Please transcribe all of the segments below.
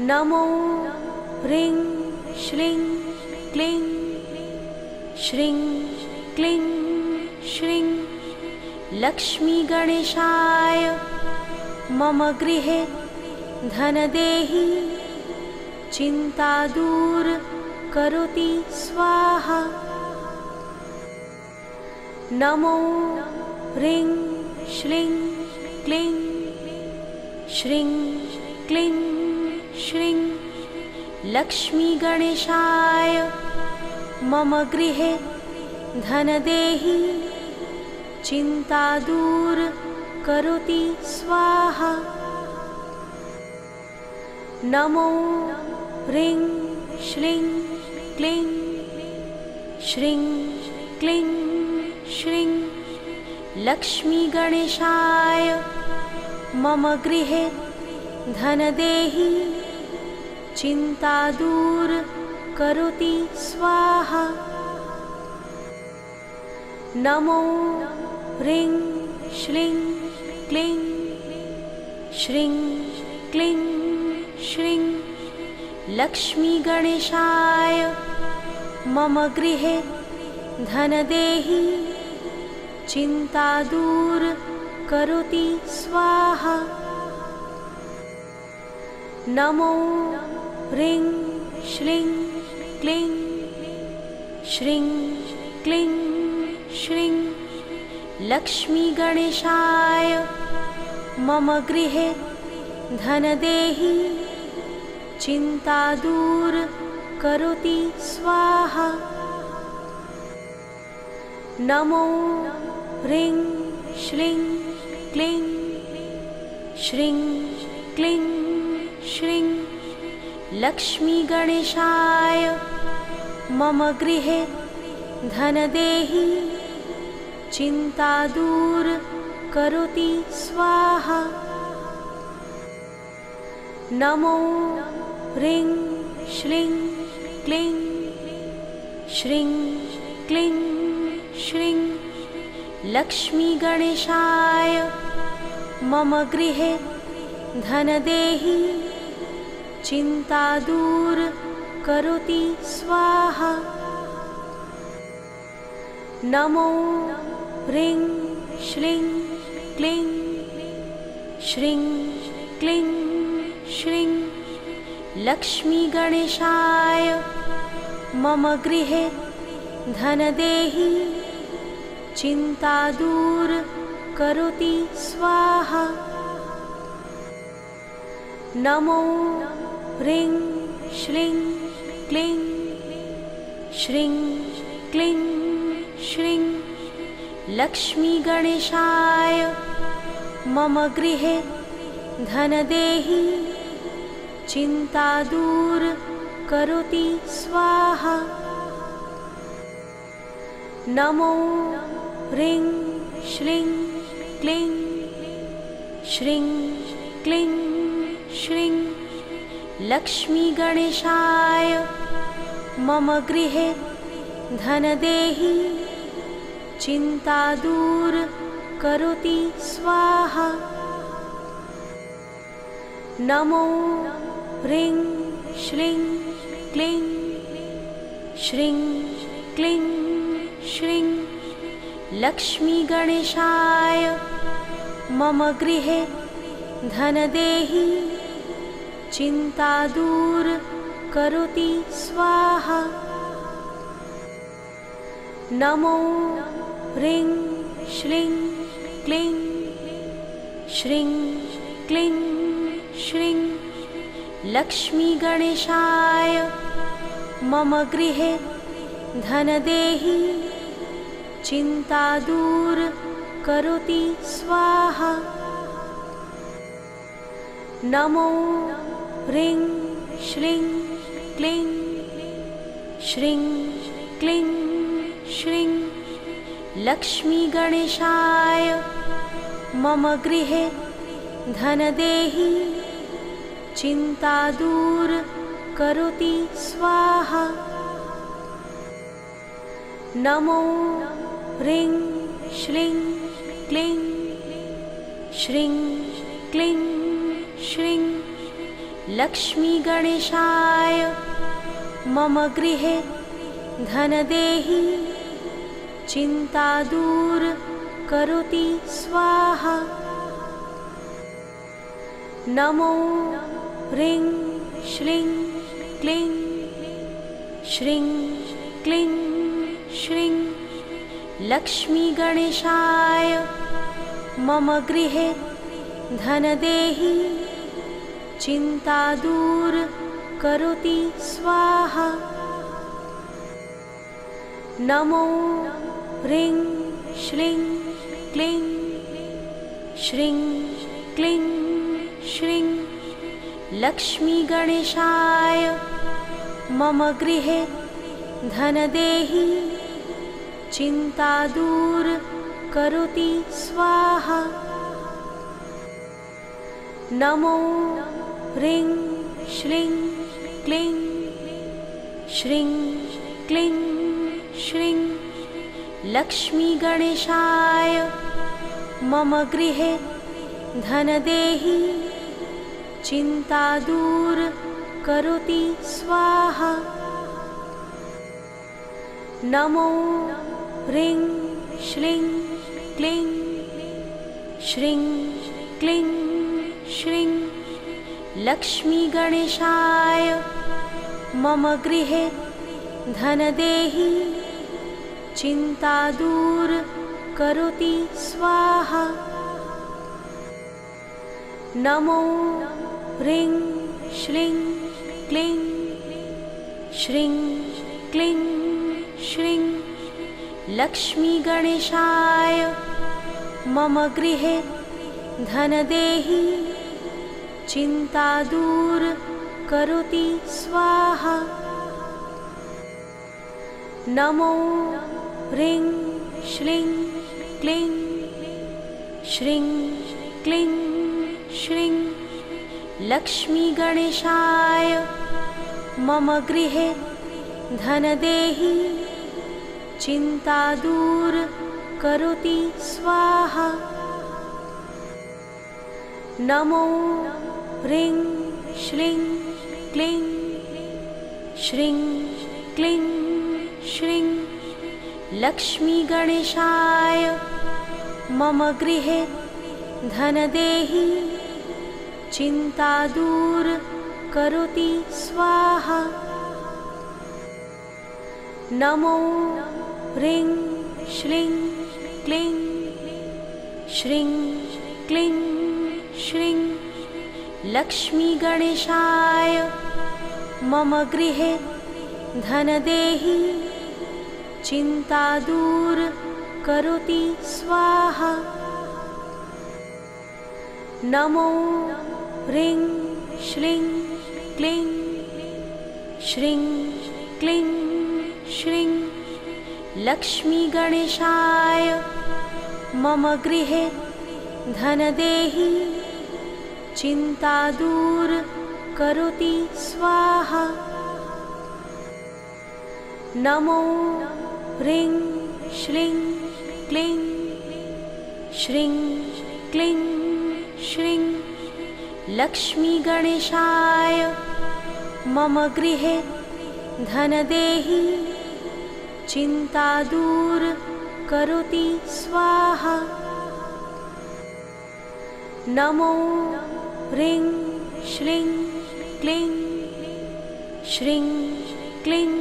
नमो ह्रीं श्रीं क्लीं श्रीं क्लीं श्रीं लक्ष्मीगणेशाय मम गृहे धनदेहि चिन्ता दूर करोति स्वाहा। नमो ह्रीं श्रीं क्लीं श्रीं क्लीं श्रीं लक्ष्मीगणेशाय मम गृहे धनदेहि चिन्ता दूर करोति स्वाहा। नमो ह्रीं श्रीं क्लीं श्रीं क्लीं श्रीं लक्ष्मीगणेशाय मम गृहे धनदेहि चिन्ता दूर करोति स्वाहा। नमो ह्रीं श्रीं क्लीं श्रीं क्लीं श्रीं लक्ष्मीगणेशाय मम गृहे धनदेहि चिन्ता दूर करोति स्वाहा। नमो ह्रीं श्रीं क्लीं श्रीं क्लीं श्रीं लक्ष्मीगणेशाय मम गृहे धनदेहि चिन्ता दूर करोति स्वाहा। नमो ह्रीं श्रीं क्लीं श्रीं क्लीं श्रीं लक्ष्मीगणेशाय मम गृहे धनदेहि चिन्ता दूर करोति स्वाहा। नमो ह्रीं श्रीं क्लीं श्रीं क्लीं श्रीं लक्ष्मीगणेशाय मम गृहे धनदेहि चिन्ता दूर करोति स्वाहा। नमो ह्रीं श्रीं क्लीं श्रीं क्लीं श्रीं लक्ष्मीगणेशाय मम गृहे धनदेहि चिन्ता दूर करोति स्वाहा। नमो ह्रीं श्रीं क्लीं श्रीं क्लीं श्रीं लक्ष्मीगणेशाय मम गृहे धनदेहि चिन्ता दूर करोति स्वाहा। नमो ह्रीं श्रीं क्लीं श्रीं क्लीं श्रीं लक्ष्मीगणेशाय मम गृहे धनदेहि चिन्ता दूर करोति स्वाहा। नमो ह्रीं श्रीं क्लीं श्रीं क्लीं श्रीं लक्ष्मीगणेशाय मम गृहे धनदेहि चिन्ता दूर करोति स्वाहा। नमो ह्रीं श्रीं क्लीं श्रीं क्लीं श्रीं लक्ष्मीगणेशाय मम गृहे धनदेहि चिन्ता दूर करोति स्वाहा। नमो ह्रीं श्रीं क्लीं श्रीं क्लीं श्रीं लक्ष्मीगणेशाय मम गृहे धनदेहि चिन्ता दूर करोति स्वाहा। नमो ह्रीं श्रीं क्लीं श्रीं क्लीं श्रीं लक्ष्मीगणेशाय मम गृहे धनदेहि चिन्ता दूर करोति स्वाहा। नमो ह्रीं श्रीं क्लीं श्रीं क्लीं श्रीं लक्ष्मीगणेशाय मम गृहे धनदेहि चिन्ता दूर करोति स्वाहा। नमो ह्रीं श्रीं क्लीं श्रीं क्लीं श्रीं लक्ष्मीगणेशाय मम गृहे धनदेहि चिन्ता दूर करोति स्वाहा। नमो ह्रीं श्रीं क्लीं श्रीं क्लीं श्रीं लक्ष्मीगणेशाय मम गृहे धनदेहि चिन्ता दूर करोति स्वाहा। नमो ह्रीं श्रीं क्लीं श्रीं क्लीं श्रीं लक्ष्मीगणेशाय मम गृहे धनदेहि चिन्ता दूर करोति स्वाहा। नमो ह्रीं श्रीं क्लीं श्रीं क्लीं श्रीं लक्ष्मीगणेशाय मम गृहे धनदेहि चिन्ता दूर करोति स्वाहा। नमो ह्रीं श्रीं क्लीं श्रीं क्लीं श्रीं लक्ष्मीगणेशाय मम गृहे धनदेहि चिन्ता दूर करोति स्वाहा। नमो ह्रीं श्रीं क्लीं श्रीं क्लीं श्रीं लक्ष्मीगणेशाय मम गृहे धनदेहि चिन्ता दूर करोति स्वाहा। नमो ह्रीं श्रीं क्लीं श्रीं क्लीं श्रीं लक्ष्मीगणेशाय मम गृहे धनदेहि चिन्ता दूर करोति स्वाहा। नमो ह्रीं श्रीं क्लीं श्रीं क्लीं श्रीं लक्ष्मीगणेशाय मम गृहे धनदेहि चिन्ता दूर करोति स्वाहा। नमो ह्रीं श्रीं क्लीं श्रीं क्लीं श्रीं लक्ष्मीगणेशाय मम गृहे धनदेहि चिन्ता दूर करोति स्वाहा। नमो ह्रीं श्रीं क्लीं श्रीं क्लीं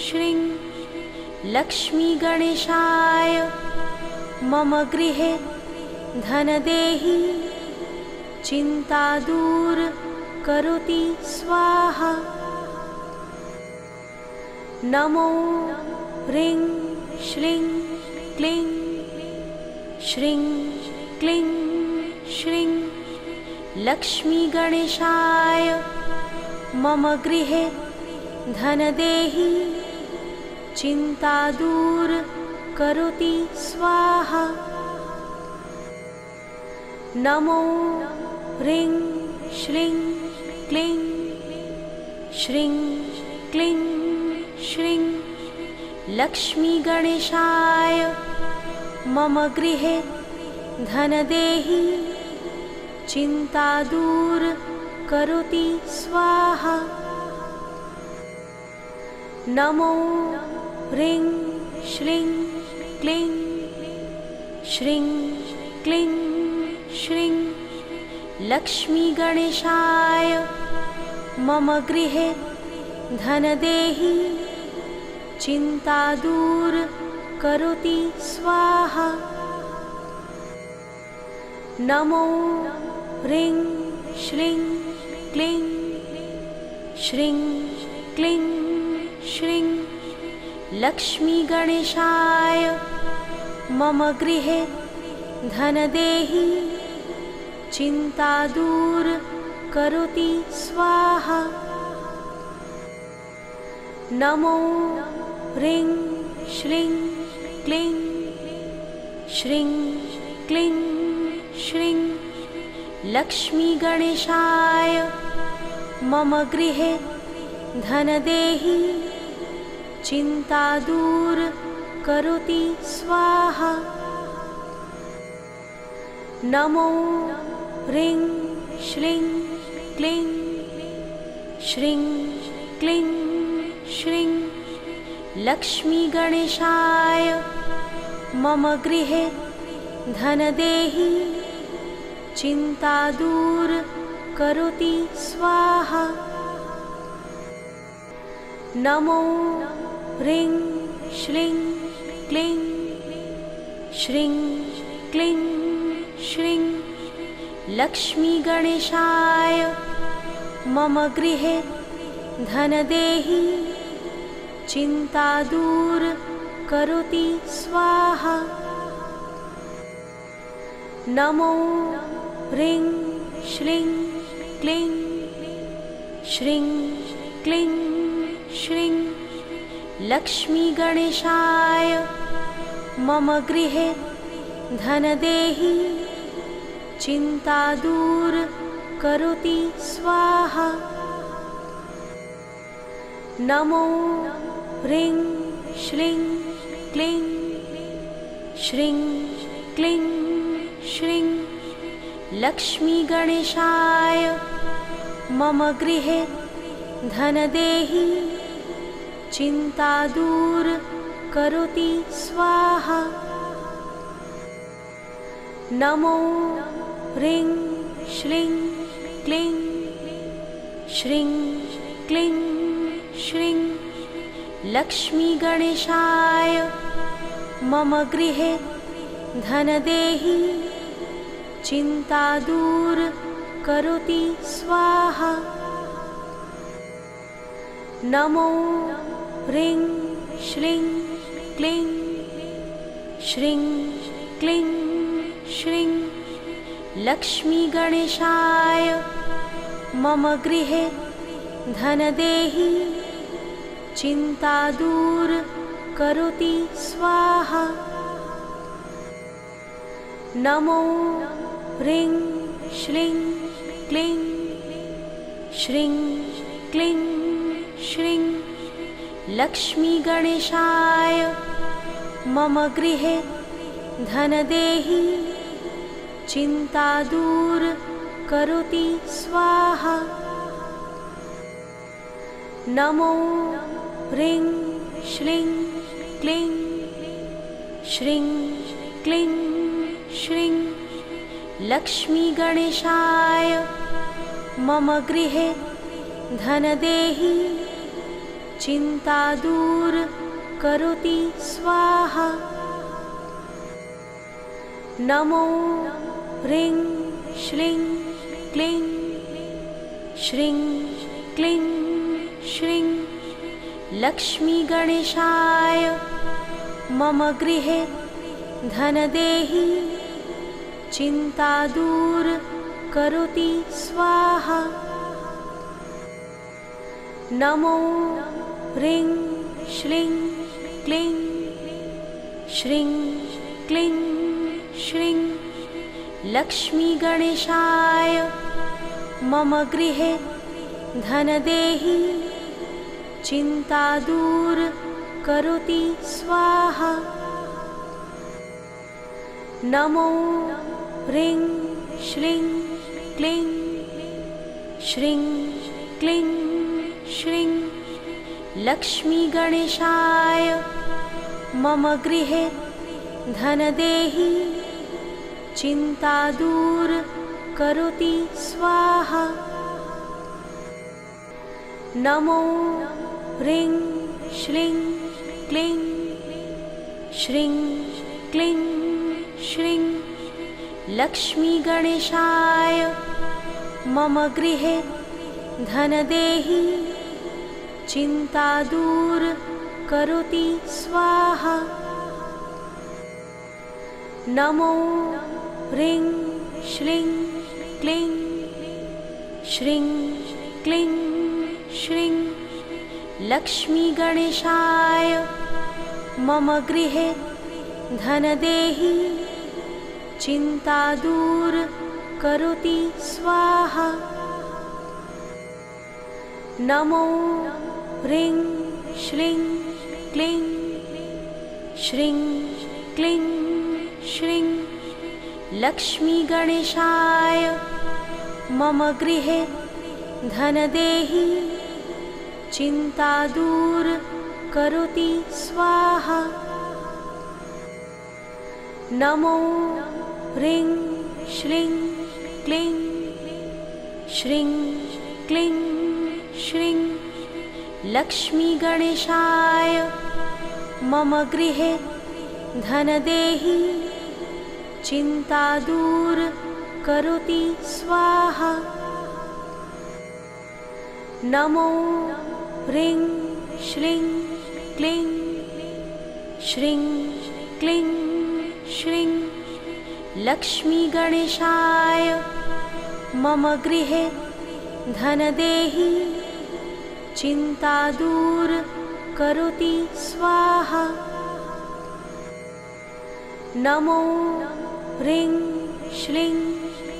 श्रीं लक्ष्मीगणेशाय मम गृहे धनदेहि चिन्ता दूर करोति स्वाहा। नमो ह्रीं श्रीं क्लीं श्रीं क्लीं श्रीं लक्ष्मीगणेशाय मम गृहे धनदेहि चिन्ता दूर करोति स्वाहा। नमो ह्रीं श्रीं क्लीं श्रीं क्लीं श्रीं लक्ष्मीगणेशाय मम गृहे धनदेहि चिन्ता दूर करोति स्वाहा। नमो ह्रीं श्रीं क्लीं श्रीं क्लीं श्रीं लक्ष्मीगणेशाय मम गृहे धनदेहि चिन्ता दूर करोति स्वाहा। नमो ह्रीं श्रीं क्लीं श्रीं क्लीं श्रीं लक्ष्मीगणेशाय मम गृहे धनदेहि चिन्ता दूर करोति स्वाहा। नमो ह्रीं श्रीं क्लीं श्रीं क्लीं श्रीं लक्ष्मीगणेशाय मम गृहे धनदेहि चिन्ता दूर करोति स्वाहा। नमो ह्रीं श्रीं क्लीं श्रीं क्लीं श्रीं लक्ष्मीगणेशाय मम गृहे धनदेहि चिन्ता दूर करोति स्वाहा। नमो ह्रीं श्रीं क्लीं श्रीं क्लीं श्रीं लक्ष्मीगणेशाय मम गृहे धनदेहि चिन्ता दूर करोति स्वाहा। नमो ह्रीं श्रीं क्लीं श्रीं क्लीं श्रीं लक्ष्मीगणेशाय मम गृहे धनदेहि चिन्ता दूर करोति स्वाहा। नमो ह्रीं श्रीं क्लीं श्रीं क्लीं श्रीं लक्ष्मीगणेशाय मम गृहे धनदेहि चिन्ता दूर करोति स्वाहा। नमो ह्रीं श्रीं क्लीं श्रीं क्लीं श्रीं लक्ष्मीगणेशाय मम गृहे धनदेहि चिन्ता दूर करोति स्वाहा। नमो ह्रीं श्रीं क्लीं श्रीं क्लीं श्रीं लक्ष्मीगणेशाय मम गृहे धनदेहि चिन्ता दूर करोति स्वाहा। नमो ह्रीं श्रीं क्लीं श्रीं क्लीं श्रीं लक्ष्मीगणेशाय मम गृहे धनदेहि चिन्ता दूर करोति स्वाहा। नमो ह्रीं श्रीं क्लीं श्रीं क्लीं श्रीं लक्ष्मीगणेशाय मम गृहे धनदेहि चिन्ता दूर करोति स्वाहा। नमो ह्रीं श्रीं क्लीं श्रीं क्लीं श्रीं लक्ष्मीगणेशाय मम गृहे धनदेहि चिन्ता दूर करोति स्वाहा। नमो ह्रीं श्रीं क्लीं श्रीं क्लीं श्रीं लक्ष्मीगणेशाय मम गृहे धनदेहि चिन्ता दूर करोति स्वाहा। नमो ह्रीं श्रीं क्लीं श्रीं क्लीं श्रीं लक्ष्मीगणेशाय मम गृहे धनदेहि चिन्ता दूर करोति स्वाहा। नमो ह्रीं श्रीं क्लीं श्रीं क्लीं श्रीं लक्ष्मीगणेशाय मम गृहे धनदेहि चिन्ता दूर करोति स्वाहा। नमो ह्रीं श्रीं क्लीं श्रीं क्लीं श्रीं लक्ष्मीगणेशाय मम गृहे धनदेहि चिन्ता दूर करोति स्वाहा। नमो ह्रीं श्रीं क्लीं श्रीं क्लीं श्रीं लक्ष्मीगणेशाय मम गृहे धनदेहि चिन्ता दूर करोति स्वाहा। नमो ह्रीं श्रीं क्लीं श्रीं क्लीं श्रीं लक्ष्मीगणेशाय मम गृहे धनदेहि चिन्ता दूर करोति स्वाहा। नमो ह्रीं श्रीं क्लीं श्रीं क्लीं श्रीं लक्ष्मीगणेशाय मम गृहे धनदेहि चिन्ता दूर करोति स्वाहा। नमो ह्रीं श्रीं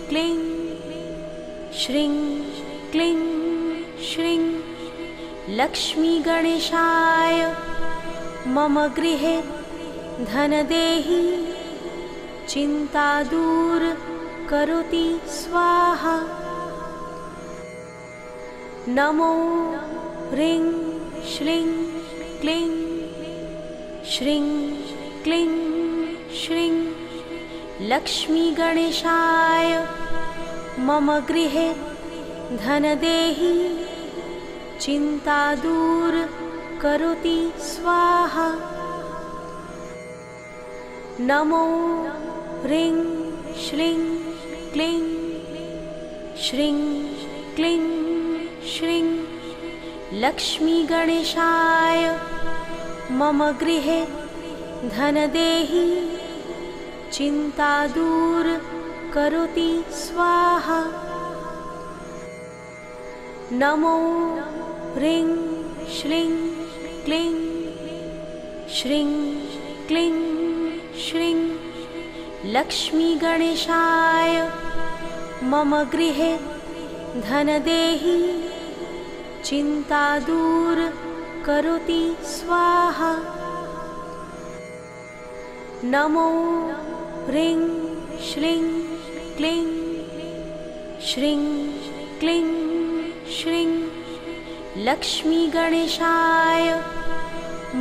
क्लीं श्रीं क्लीं श्रीं लक्ष्मीगणेशाय मम गृहे धनदेहि चिन्ता दूर करोति स्वाहा। नमो ह्रीं श्रीं क्लीं श्रीं क्लीं श्रीं लक्ष्मीगणेशाय मम गृहे धनदेहि चिन्ता दूर करोति स्वाहा। नमो ह्रीं श्रीं क्लीं श्रीं क्लीं श्रीं लक्ष्मीगणेशाय मम गृहे धनदेहि चिन्ता दूर करोति स्वाहा। नमो ह्रीं श्रीं क्लीं श्रीं क्लीं श्रीं लक्ष्मीगणेशाय मम गृहे धनदेहि चिन्ता दूर करोति स्वाहा। नमो ह्रीं श्रीं क्लीं श्रीं क्लीं श्रीं लक्ष्मीगणेशाय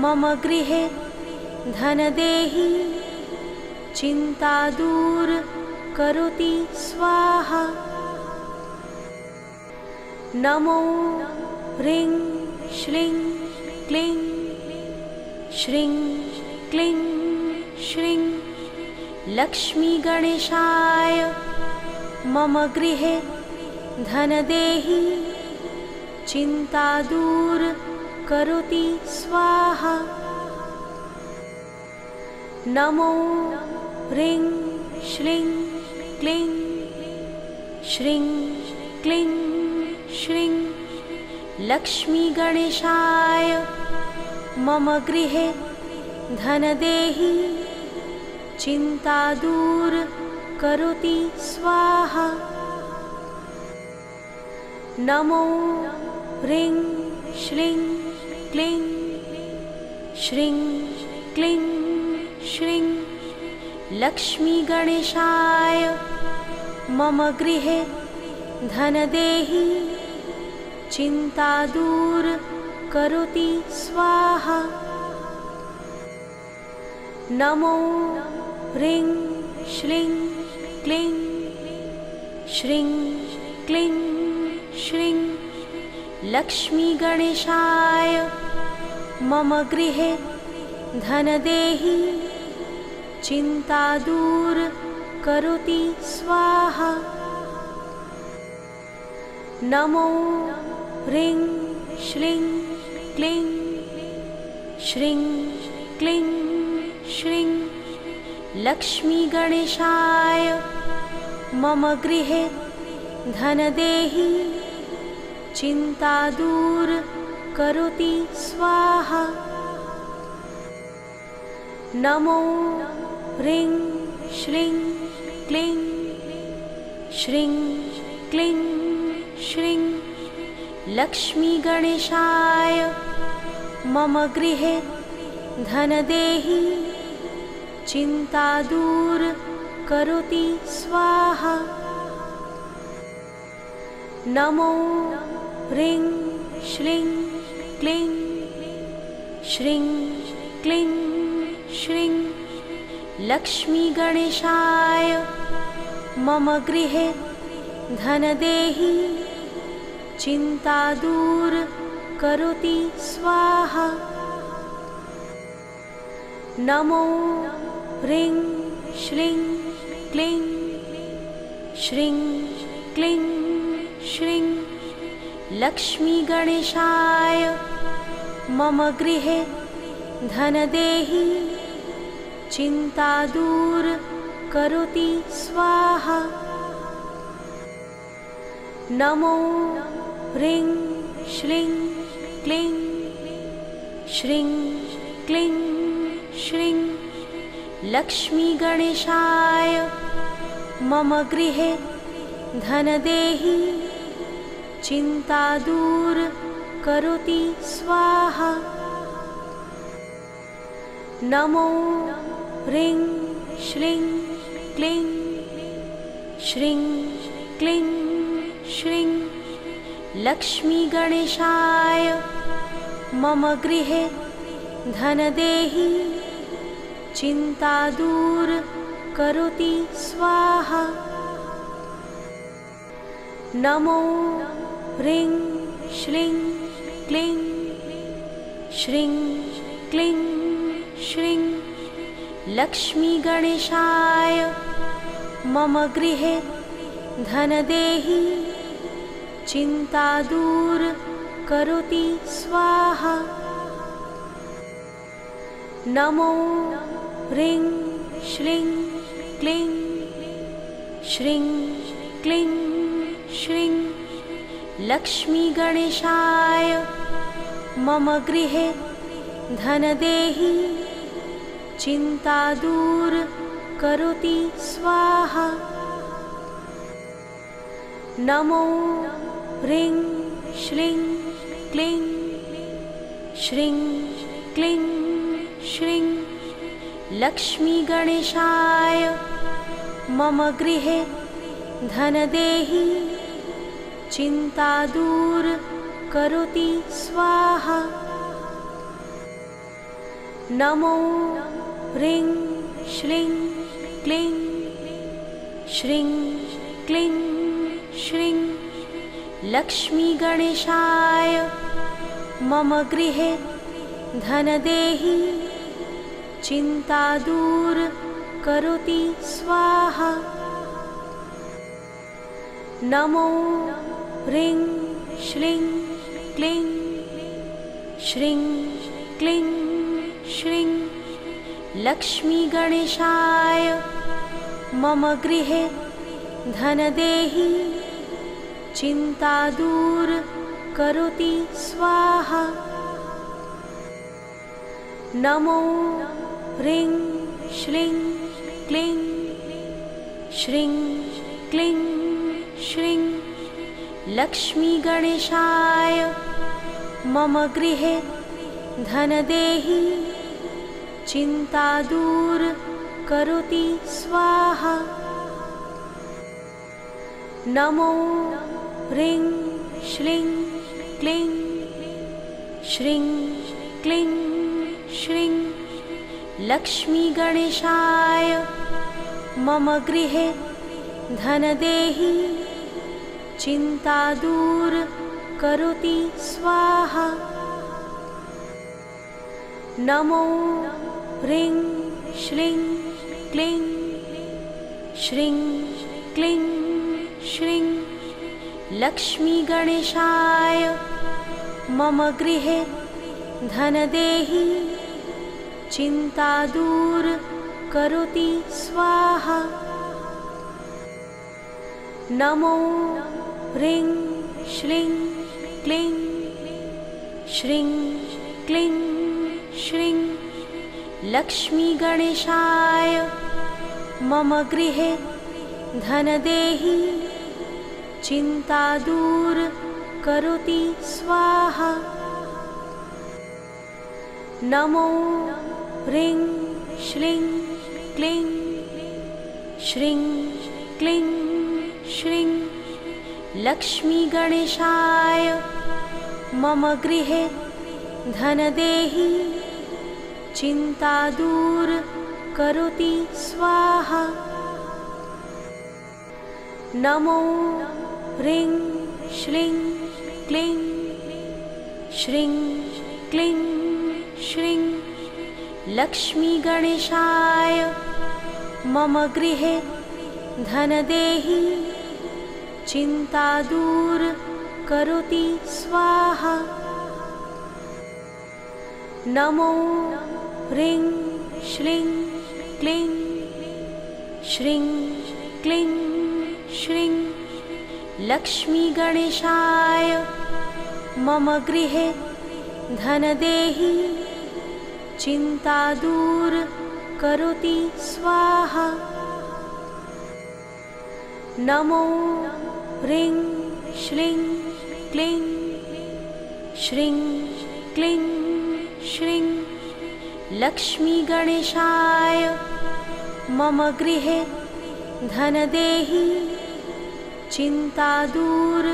मम गृहे धनदेहि चिन्ता दूर करोति स्वाहा। नमो ह्रीं श्रीं क्लीं श्रीं क्लीं श्रीं लक्ष्मीगणेशाय मम गृहे धनदेहि चिन्ता दूर करोति स्वाहा। नमो ह्रीं श्रीं क्लीं श्रीं क्लीं श्रीं लक्ष्मीगणेशाय मम गृहे धनदेहि चिन्ता दूर करोति स्वाहा। नमो ह्रीं श्रीं क्लीं श्रीं क्लीं श्रीं लक्ष्मीगणेशाय मम गृहे धनदेहि चिंता दूर करोति स्वाहा। नमो ह्रीं श्रीं क्लीं श्रीं क्लीं श्रीं लक्ष्मी गणेशाय मम गृहे धनदेहि चिंता दूर करोति स्वाहा। नमो ह्रीं श्रीं क्लीं श्रीं क्लीं श्रीं लक्ष्मी गणेशाय मम गृहे धनदेहि चिंता दूर करोति स्वाहा। नमो ह्रीं श्रीं क्लीं श्रीं क्लीं श्रीं लक्ष्मी गणेशाय मम गृहे धनदेहि चिंता दूर करोति स्वाहा। नमो ह्रीं श्रीं क्लीं श्रीं क्लीं श्रीं लक्ष्मी गणेशाय मम गृहे धनदेहि चिंता दूर करोति स्वाहा। नमो ह्रीं श्रीं क्लीं श्रीं क्लीं श्रीं लक्ष्मी गणेशाय मम गृहे धनदेहि चिंता दूर करोति स्वाहा। नमो ह्रीं श्रीं क्लीं श्रीं क्लीं श्रीं लक्ष्मी गणेशाय मम गृहे धनदेहि चिंता दूर करोति स्वाहा। नमो ह्रीं श्रीं क्लीं श्रीं क्लीं श्रीं लक्ष्मी गणेशाय मम गृहे धनदेहि चिंता दूर करोति स्वाहा। नमो ह्रीं श्रीं क्लीं श्रीं क्लीं श्रीं लक्ष्मी गणेशाय मम गृहे धनदेहि चिंता दूर करोति स्वाहा। नमो ह्रीं श्रीं क्लीं श्रीं क्लीं श्रीं लक्ष्मी गणेशाय मम गृहे धनदेहि चिंता दूर करोति स्वाहा। नमो ह्रीं श्रीं क्लीं श्रीं क्लीं श्रीं लक्ष्मी गणेशाय मम गृहे धनदेहि चिंता दूर करोति स्वाहा। नमो ह्रीं श्रीं क्लीं श्रीं क्लीं श्रीं लक्ष्मी गणेशाय मम गृहे धनदेहि चिंता दूर करोति स्वाहा। नमो ह्रीं श्रीं क्लीं श्रीं क्लीं श्रीं लक्ष्मी गणेशाय मम गृहे धनदेहि चिंता दूर करोति स्वाहा। नमो ह्रीं श्रीं क्लीं श्रीं क्लीं श्रीं लक्ष्मी गणेशाय मम गृहे धनदेहि चिंता दूर करोति स्वाहा। नमो ह्रीं श्रीं क्लीं श्रीं क्लीं श्रीं लक्ष्मीगणेशाय मम गृहे धनदेहि चिन्ता दूर करोति स्वाहा। नमो ह्रीं श्रीं क्लीं श्रीं क्लीं श्रीं लक्ष्मीगणेशाय मम गृहे धनदेहि चिन्ता दूर करोति स्वाहा। नमो ह्रीं श्रीं क्लीं श्रीं क्लीं श्रीं लक्ष्मीगणेशाय मम गृहे धनदेहि चिन्ता दूर करोति स्वाहा। नमो ह्रीं श्रीं क्लीं श्रीं क्लीं श्रीं लक्ष्मीगणेशाय मम गृहे धनदेहि चिन्ता दूर करोति स्वाहा। नमो ह्रीं श्रीं क्लीं श्रीं क्लीं श्रीं लक्ष्मीगणेशाय मम गृहे धनदेहि चिन्ता दूर करोति स्वाहा। नमो ह्रीं श्रीं क्लीं श्रीं क्लीं श्रीं लक्ष्मीगणेशाय मम गृहे धनदेहि चिन्ता दूर करोति स्वाहा। नमो ह्रीं श्रीं क्लीं श्रीं क्लीं श्रीं लक्ष्मीगणेशाय मम गृहे धनदेहि चिन्ता दूर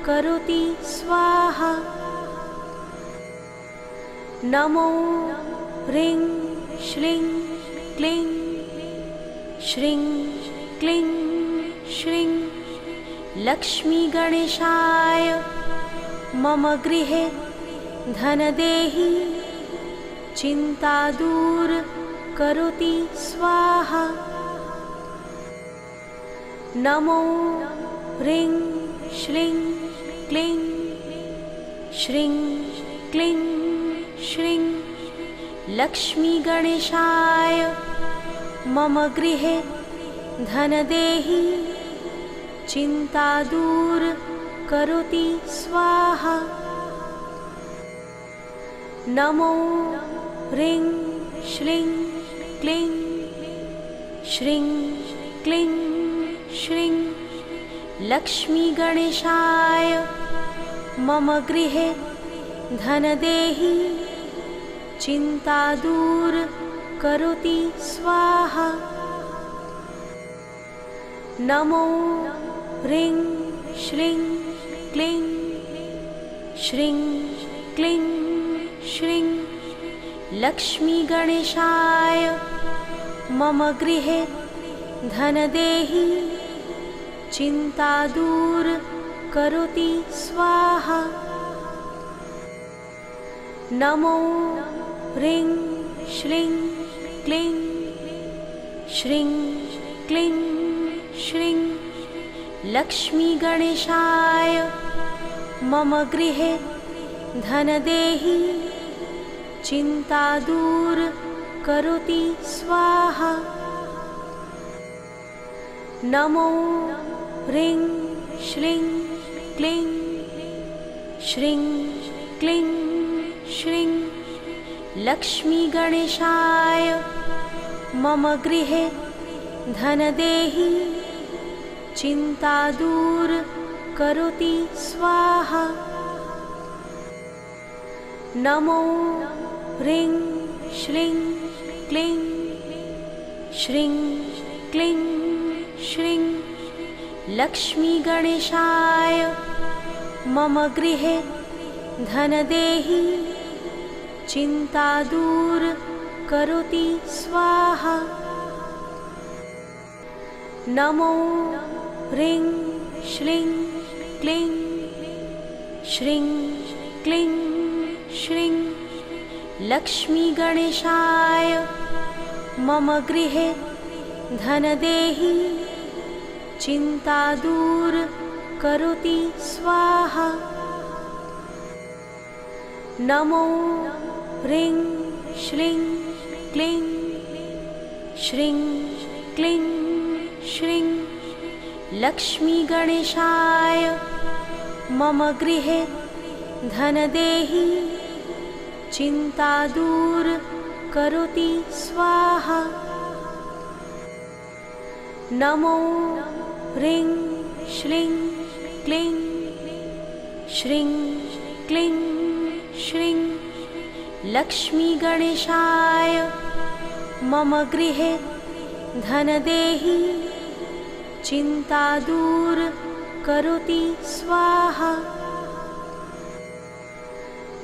करोति स्वाहा। नमो ह्रीं श्रीं क्लीं श्रीं क्लीं श्रीं लक्ष्मीगणेशाय मम गृहे धनदेहि चिन्ता दूर करोति स्वाहा। नमो ह्रीं श्रीं क्लीं श्रीं क्लीं श्रीं लक्ष्मीगणेशाय मम गृहे धनदेहि चिन्ता दूर करोति स्वाहा। नमो ह्रीं श्रीं क्लीं श्रीं क्लीं श्रीं लक्ष्मीगणेशाय मम गृहे धनदेहि चिन्ता दूर करोति स्वाहा। नमो ह्रीं श्रीं क्लीं श्रीं क्लीं श्रीं लक्ष्मीगणेशाय मम गृहे धनदेहि चिन्ता दूर करोति स्वाहा। नमो ह्रीं श्रीं क्लीं श्रीं क्लीं श्रीं लक्ष्मीगणेशाय मम गृहे धनदेहि चिन्ता दूर करोति स्वाहा। नमो ह्रीं श्रीं क्लीं श्रीं क्लीं श्रीं लक्ष्मीगणेशाय मम गृहे धनदेहि चिन्ता दूर करोति स्वाहा। नमो ह्रीं श्रीं क्लीं श्रीं क्लीं श्रीं लक्ष्मीगणेशाय मम गृहे धनदेहि चिंता दूर करोति स्वाहा। नमो ह्रीं श्रीं क्लीं श्रीं क्लीं श्रीं लक्ष्मी गणेशाय मम गृहे धनदेहि चिंता दूर करोति स्वाहा। नमो ह्रीं श्रीं क्लीं श्रीं क्लीं श्रीं लक्ष्मी गणेशाय मम गृहे धनदेहि चिंता दूर करोति स्वाहा। नमो ह्रीं श्रीं क्लीं श्रीं क्लीं श्रीं लक्ष्मी गणेशाय मम गृहे धनदेहि चिंता दूर करोति स्वाहा।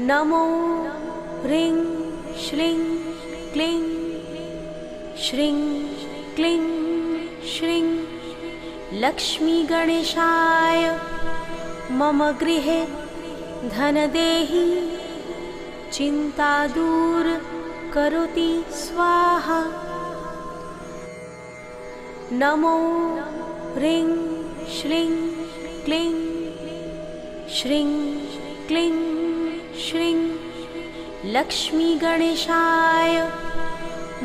नमो ह्रीं श्रीं क्लीं श्रीं क्लीं श्रीं लक्ष्मी गणेशाय मम गृहे धनदेहि चिंता दूर करोति स्वाहा। नमो ह्रीं श्रीं क्लीं श्रीं क्लीं श्रीं लक्ष्मी गणेशाय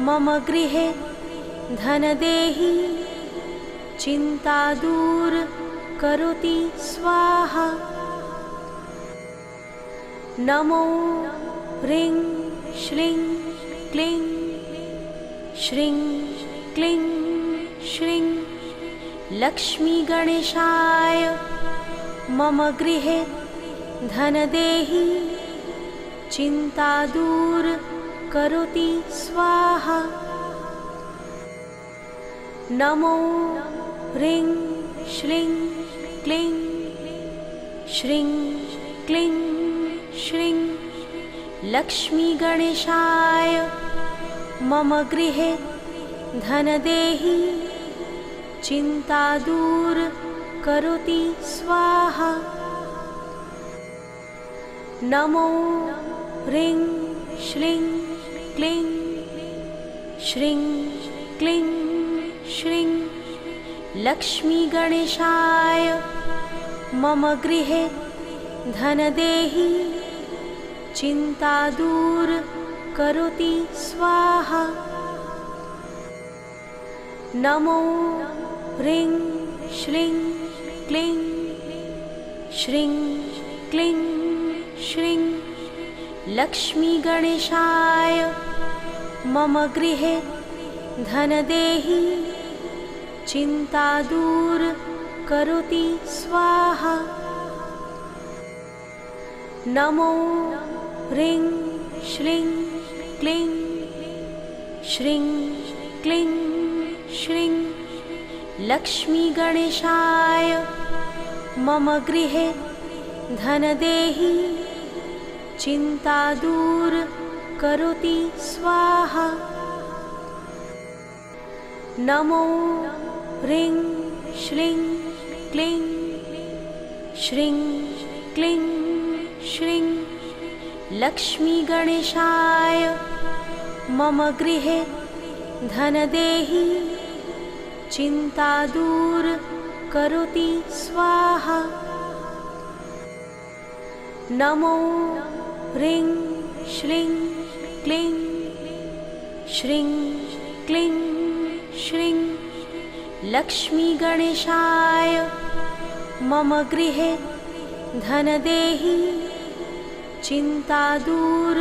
मम गृहे धनदेहि चिंता दूर करोति स्वाहा। नमो ह्रीं श्रीं क्लीं श्रीं क्लीं श्रीं लक्ष्मी गणेशाय मम गृहे धनदेहि चिंता दूर करोति स्वाहा। नमो ह्रीं श्रीं क्लीं श्रीं क्लीं श्रीं लक्ष्मी गणेशाय मम गृहे धनदेहि चिंता दूर करोति स्वाहा। नमो ह्रीं श्रीं क्लीं श्रीं क्लीं श्रीं लक्ष्मी गणेशाय मम गृहे धनदेहि चिंता दूर करोति स्वाहा। नमो ह्रीं श्रीं क्लीं श्रीं क्लीं श्रीं लक्ष्मी गणेशाय मम गृहे धनदेहि चिंता दूर करोति स्वाहा। नमो ह्रीं श्रीं क्लीं श्रीं क्लीं श्रीं लक्ष्मी गणेशाय मम गृहे धनदेहि चिंता दूर करोति स्वाहा। नमो ह्रीं श्रीं क्लीं श्रीं क्लीं श्रीं लक्ष्मी गणेशाय मम गृहे धनदेहि चिंता दूर करोति स्वाहा। नमो ह्रीं श्रीं क्लीं श्रीं क्लीं श्रीं लक्ष्मी गणेशाय मम गृहे धनदेहि चिंता दूर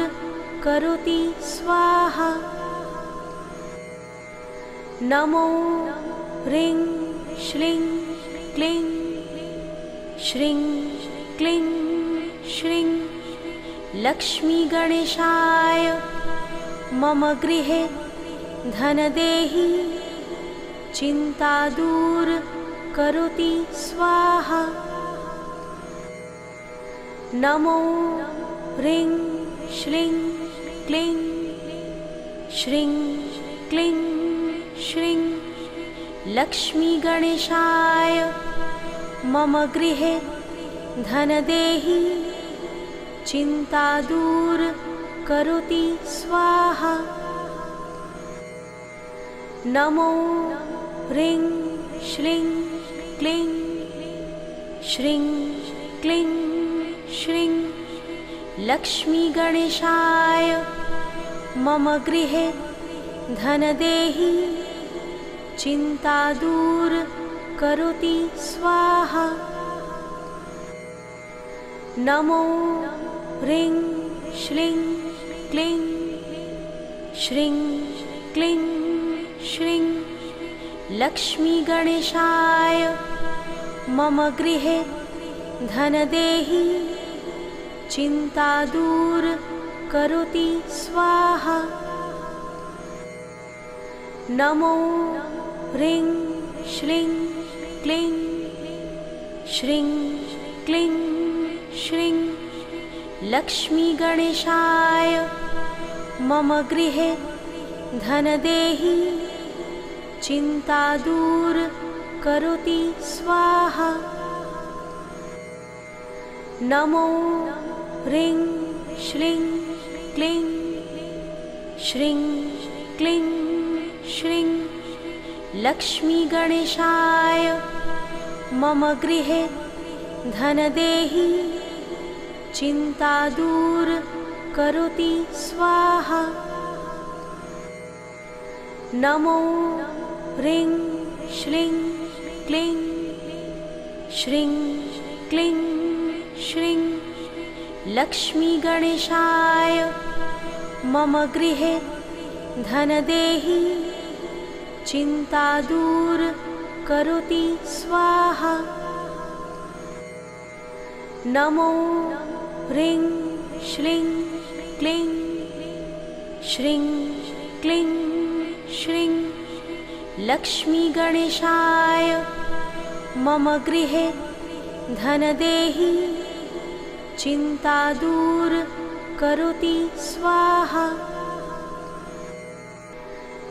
करोति स्वाहा। नमो ह्रीं श्रीं क्लीं श्रीं क्लीं श्रीं लक्ष्मी गणेशाय मम गृहे धनदेहि चिंता दूर करोति स्वाहा। नमो ह्रीं श्रीं क्लीं श्रीं क्लीं श्रीं लक्ष्मीगणेशाय मम गृहे धनदेहि चिन्ता दूर करोति स्वाहा। नमो ह्रीं श्रीं क्लीं श्रीं क्लीं श्रीं लक्ष्मीगणेशाय मम गृहे धनदेहि चिन्ता दूर करोति स्वाहा। नमो ह्रीं श्रीं क्लीं श्रीं क्लीं श्रीं लक्ष्मीगणेशाय मम गृहे धनदेहि चिन्ता दूर करोति स्वाहा। नमो ह्रीं श्रीं क्लीं श्रीं क्लीं श्रीं लक्ष्मीगणेशाय मम गृहे धनदेहि चिन्ता दूर करोति स्वाहा। नमो ह्रीं श्रीं क्लीं श्रीं क्लीं श्रीं लक्ष्मीगणेशाय मम गृहे धनदेहि चिन्ता दूर करोति स्वाहा। नमो ह्रीं श्रीं क्लीं श्रीं क्लीं श्रीं लक्ष्मीगणेशाय मम गृहे धनदेहि चिन्ता दूर करोति स्वाहा। नमो ह्रीं श्रीं क्लीं श्रीं क्लीं श्रीं लक्ष्मीगणेशाय मम गृहे धनदेहि चिन्ता दूर करोति स्वाहा।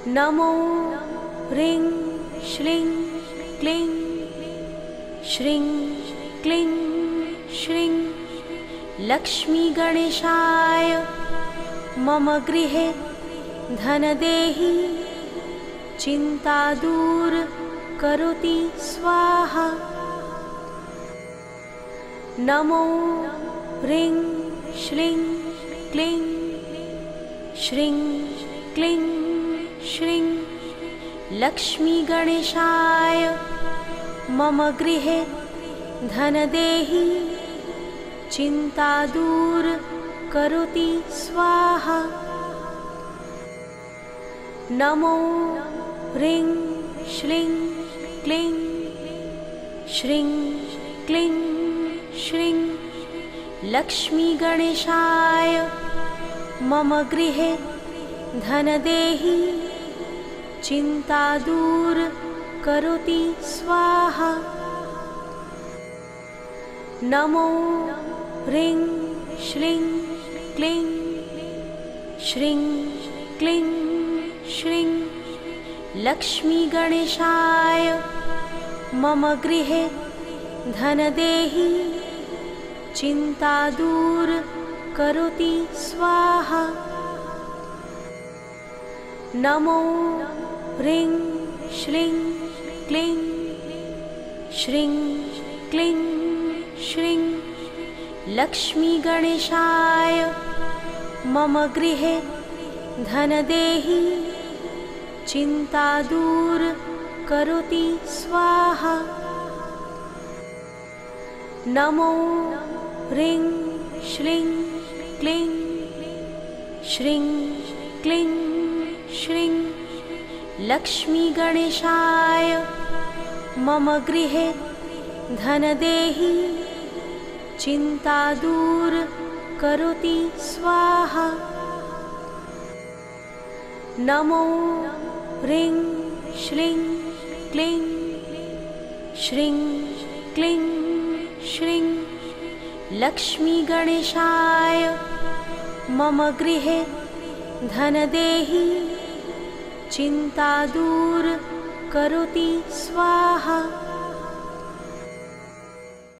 नमो ह्रीं श्रीं क्लीं श्रीं क्लीं श्रीं लक्ष्मीगणेशाय मम गृहे धनदेहि चिन्ता दूर करोति स्वाहा। नमो ह्रीं श्रीं क्लीं श्रीं क्लीं श्रीं लक्ष्मीगणेशाय मम गृहे धनदेहि चिन्ता दूर करोति स्वाहा। नमो ह्रीं श्रीं क्लीं श्रीं क्लीं श्रीं लक्ष्मीगणेशाय मम गृहे धनदेहि चिन्ता दूर करोति स्वाहा। नमो ह्रीं श्रीं क्लीं श्रीं क्लीं श्रीं लक्ष्मीगणेशाय मम गृहे धनदेहि चिन्ता दूर करोति स्वाहा। नमो ह्रीं श्रीं क्लीं श्रीं क्लीं श्रीं लक्ष्मीगणेशाय मम गृहे धनदेहि चिन्ता दूर करोति स्वाहा। नमो ह्रीं श्रीं क्लीं श्रीं क्लीं श्रीं लक्ष्मीगणेशाय मम गृहे धनदेहि चिन्ता दूर करोति स्वाहा। नमो ह्रीं श्रीं क्लीं श्रीं क्लीं श्रीं लक्ष्मीगणेशाय मम गृहे धनदेहि चिन्ता दूर करोति स्वाहा।